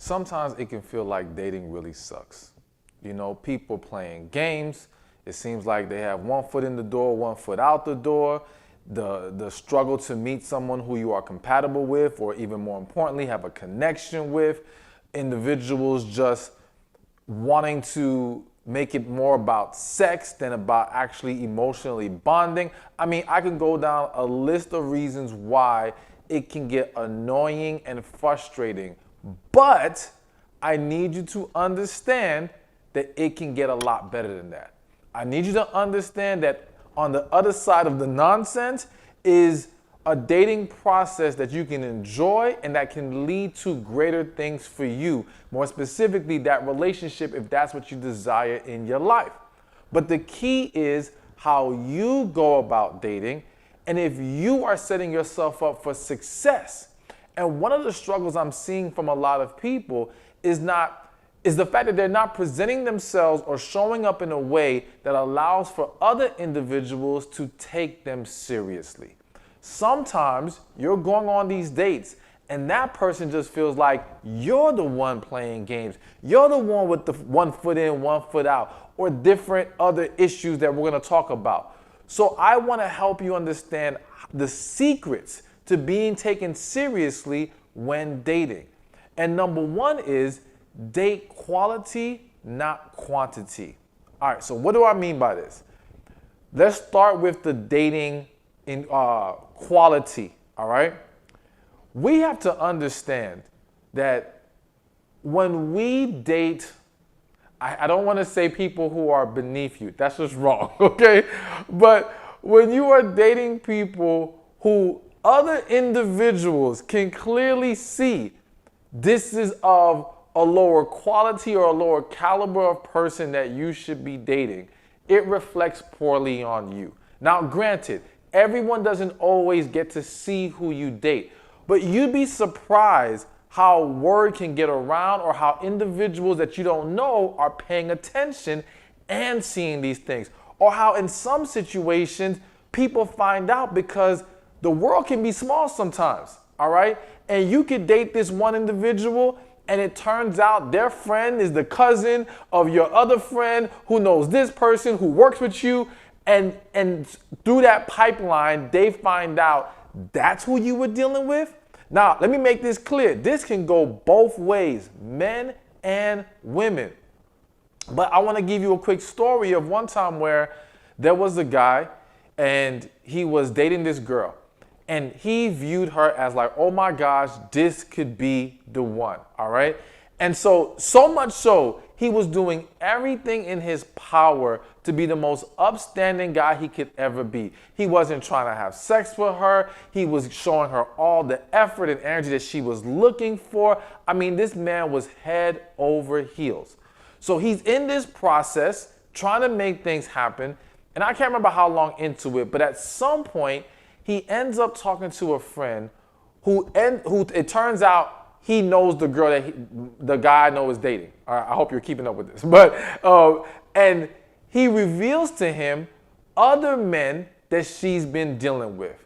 sometimes it can feel like dating really sucks. You know, people playing games. It seems like they have one foot in the door, one foot out the door. The struggle to meet someone who you are compatible with, or even more importantly, have a connection with. Individuals just wanting to make it more about sex than about actually emotionally bonding. I mean, I can go down a list of reasons why it can get annoying and frustrating. But I need you to understand that it can get a lot better than that. I need you to understand that on the other side of the nonsense is a dating process that you can enjoy and that can lead to greater things for you. More specifically, that relationship, if that's what you desire in your life. But the key is how you go about dating and if you are setting yourself up for success. And one of the struggles I'm seeing from a lot of people is the fact that they're not presenting themselves or showing up in a way that allows for other individuals to take them seriously. Sometimes you're going on these dates and that person just feels like you're the one playing games. You're the one with the one foot in, one foot out, or different other issues that we're going to talk about. So I want to help you understand the secrets to being taken seriously when dating. And number one is date quality, not quantity. All right, so what do I mean by this? Let's start with the dating in quality, all right? We have to understand that when we date, I don't want to say people who are beneath you. That's just wrong, okay? But when you are dating people who other individuals can clearly see this is of a lower quality or a lower caliber of person that you should be dating, it reflects poorly on you. Now, granted, everyone doesn't always get to see who you date, but you'd be surprised how word can get around or how individuals that you don't know are paying attention and seeing these things. Or how in some situations, people find out because the world can be small sometimes, all right? And you could date this one individual and it turns out their friend is the cousin of your other friend who knows this person who works with you. And through that pipeline, they find out that's who you were dealing with. Now, let me make this clear. This can go both ways, men and women. But I want to give you a quick story of one time where there was a guy and he was dating this girl. And he viewed her as like, oh my gosh, this could be the one, all right? And so much so, he was doing everything in his power to be the most upstanding guy he could ever be. He wasn't trying to have sex with her. He was showing her all the effort and energy that she was looking for. I mean, this man was head over heels. So he's in this process, trying to make things happen. And I can't remember how long into it, but at some point, he ends up talking to a friend who it turns out he knows the girl that the guy I know is dating. All right, I hope you're keeping up with this. But and he reveals to him other men that she's been dealing with.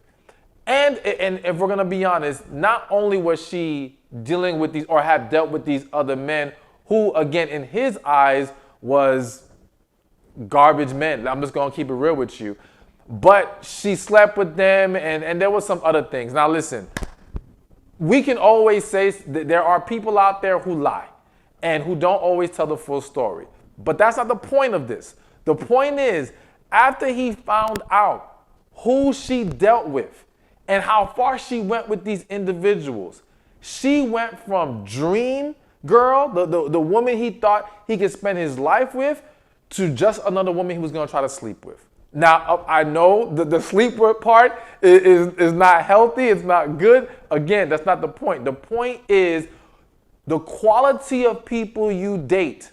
And if we're gonna be honest, not only was she dealing with these or had dealt with these other men who, again, in his eyes was garbage men. I'm just gonna keep it real with you. But she slept with them and there was some other things. Now listen, we can always say that there are people out there who lie and who don't always tell the full story. But that's not the point of this. The point is, after he found out who she dealt with and how far she went with these individuals, she went from dream girl, the woman he thought he could spend his life with, to just another woman he was going to try to sleep with. Now, I know the sleep part is not healthy. It's not good. Again, that's not the point. The point is the quality of people you date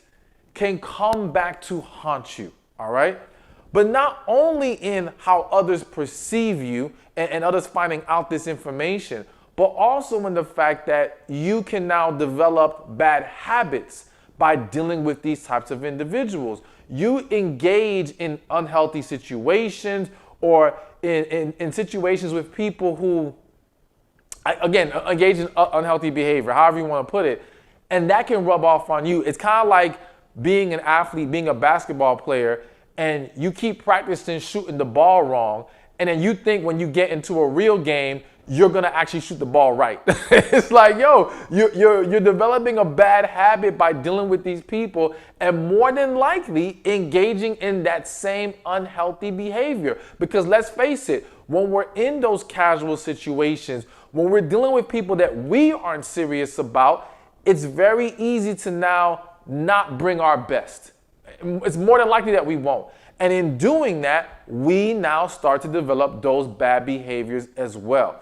can come back to haunt you, all right? But not only in how others perceive you and others finding out this information, but also in the fact that you can now develop bad habits by dealing with these types of individuals. You engage in unhealthy situations or in situations with people who, again, engage in unhealthy behavior, however you want to put it. And that can rub off on you. It's kind of like being an athlete, being a basketball player, and you keep practicing shooting the ball wrong, and then you think when you get into a real game, you're gonna actually shoot the ball right. It's like, yo, you're developing a bad habit by dealing with these people, and more than likely engaging in that same unhealthy behavior. Because let's face it, when we're in those casual situations, when we're dealing with people that we aren't serious about, it's very easy to now not bring our best. It's more than likely that we won't. And in doing that, we now start to develop those bad behaviors as well.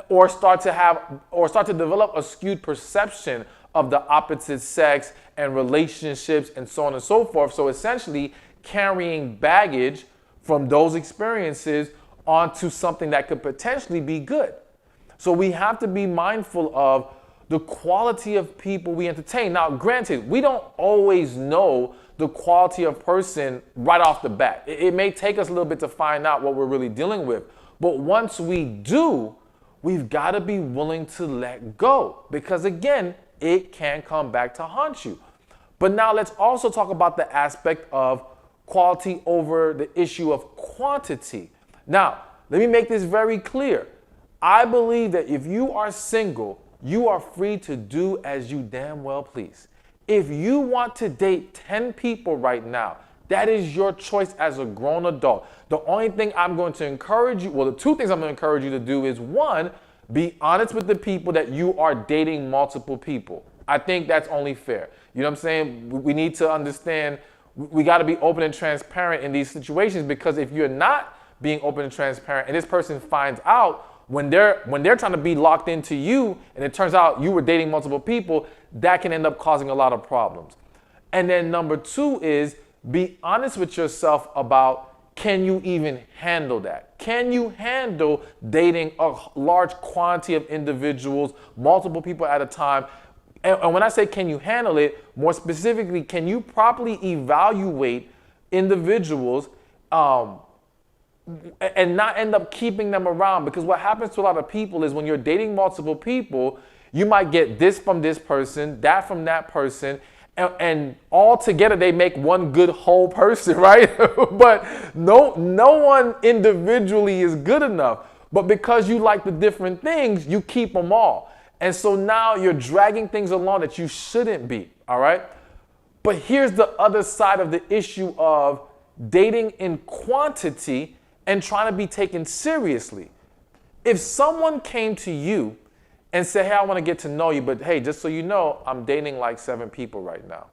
Or start to develop a skewed perception of the opposite sex and relationships and so on and so forth. So essentially carrying baggage from those experiences onto something that could potentially be good. So we have to be mindful of the quality of people we entertain. Now, granted, we don't always know the quality of person right off the bat. It may take us a little bit to find out what we're really dealing with. But once we do, we've got to be willing to let go, because again, it can come back to haunt you. But now let's also talk about the aspect of quality over the issue of quantity. Now, let me make this very clear. I believe that if you are single, you are free to do as you damn well please. If you want to date 10 people right now, that is your choice as a grown adult. The only thing I'm going to encourage you, well, the two things I'm going to encourage you to do is, one, be honest with the people that you are dating multiple people. I think that's only fair. You know what I'm saying? We need to understand, we got to be open and transparent in these situations, because if you're not being open and transparent and this person finds out when they're trying to be locked into you and it turns out you were dating multiple people, that can end up causing a lot of problems. And then number two is, be honest with yourself about, can you even handle that? Can you handle dating a large quantity of individuals, multiple people at a time? And when I say can you handle it, more specifically, can you properly evaluate individuals and not end up keeping them around? Because what happens to a lot of people is when you're dating multiple people, you might get this from this person, that from that person, and all together they make one good whole person, right? But no one individually is good enough. But because you like the different things, you keep them all. And so now you're dragging things along that you shouldn't be, all right? But here's the other side of the issue of dating in quantity and trying to be taken seriously. If someone came to you and said, hey, I want to get to know you, but hey, just so you know, I'm dating like 7 people right now,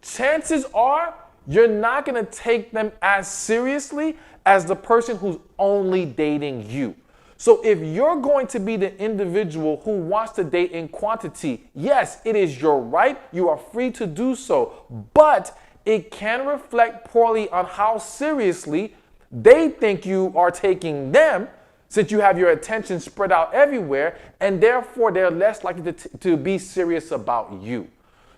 chances are you're not going to take them as seriously as the person who's only dating you. So if you're going to be the individual who wants to date in quantity, yes, it is your right. You are free to do so. But it can reflect poorly on how seriously they think you are taking them, since you have your attention spread out everywhere, and therefore they're less likely to be serious about you.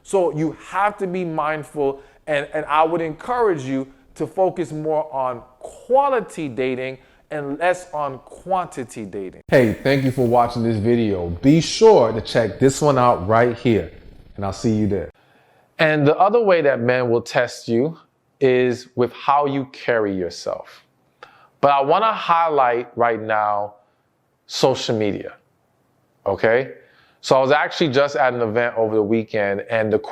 So you have to be mindful, and I would encourage you to focus more on quality dating and less on quantity dating. Hey, thank you for watching this video. Be sure to check this one out right here, and I'll see you there. And the other way that men will test you is with how you carry yourself. But I want to highlight right now social media, okay? So I was actually just at an event over the weekend, and the